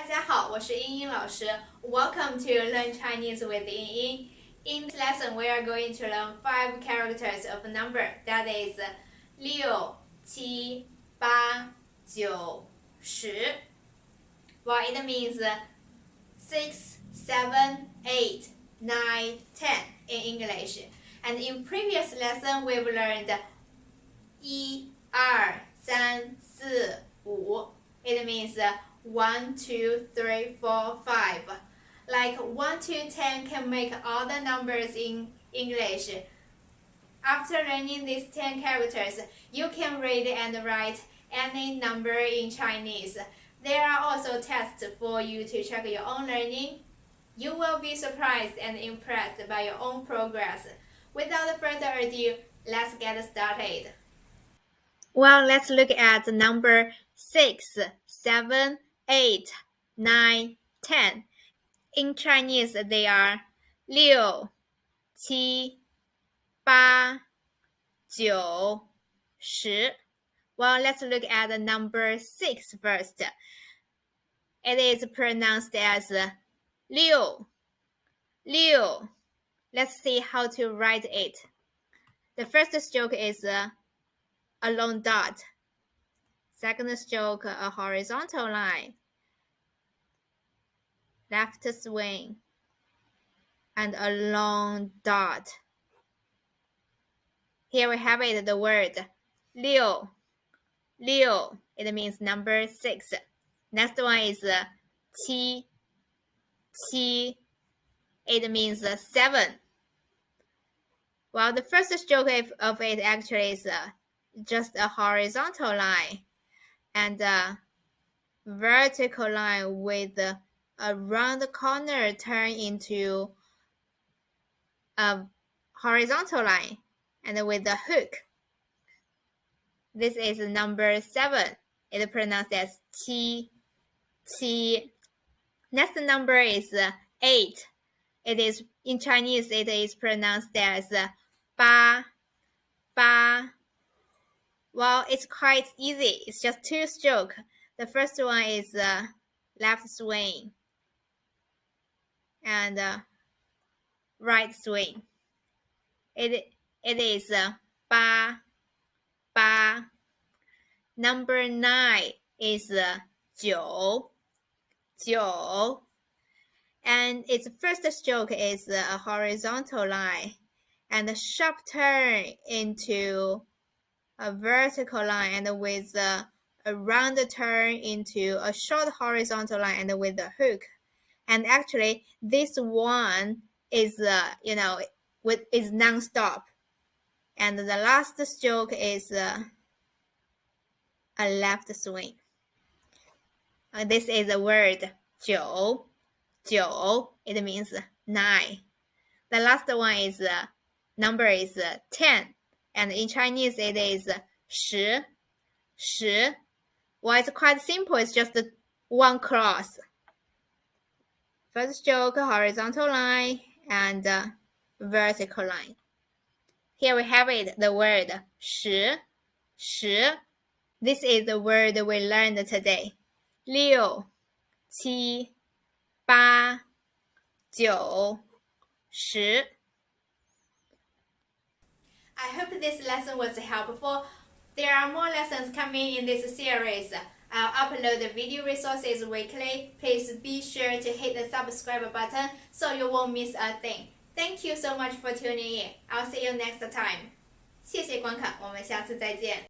大家好，我是英英老师。Welcome to Learn Chinese with 英英。In this lesson, we are going to learn 5 characters of a number. That is 6、7、8、9、10. Well, it means 6, 7, 8, 9, 10 in English. And in previous lesson, we've learned 1、2、3、4、5. It means 1, 2, 3, 4, 5. Like 1 to 10 can make all the numbers in English. After learning these 10 characters, you can read and write any number in Chinese. There are also tests for you to check your own learning. You will be surprised and impressed by your own progress. Without further ado, let's get started. Well, let's look at the number 6, 7, 8, 9, 10. In Chinese, they are 6、7、8、9、10. Well, let's look at the number 6 first. It is pronounced as 六. Let's see how to write it. The first stroke is a long dot. Second stroke, a horizontal line. Left swing. And a long dot. Here we have it, the word 六. It means number 6. Next one is 7. It means 7. Well, the first stroke of it actually is just a horizontal line and a vertical line with a round corner turn into a horizontal line and with a hook. This is number 7. It is pronounced as 七. Next number is 8. It is in Chinese. It is pronounced as 八. Well, it's quite easy. It's just 2 strokes. The first one is left swing and right swing. It is 八. Number 9 is 九. And its first stroke is a horizontal line and a sharp turn into a vertical line and with a round turn into a short horizontal line and with a hook. And actually, this one is is non-stop. And the last stroke is a left swing. This is the word 九. It means 9. The last one is number is 10. And in Chinese, it is 十. Well, it's quite simple. It's just one cross. First stroke, horizontal line, and vertical line. Here we have it, the word 十. This is the word we learned today. 六、七、八、九、十. I hope this lesson was helpful. There are more lessons coming in this series. I'll upload the video resources weekly. Please be sure to hit the subscribe button so you won't miss a thing. Thank you so much for tuning in. I'll see you next time. 谢谢观看，我们下次再见。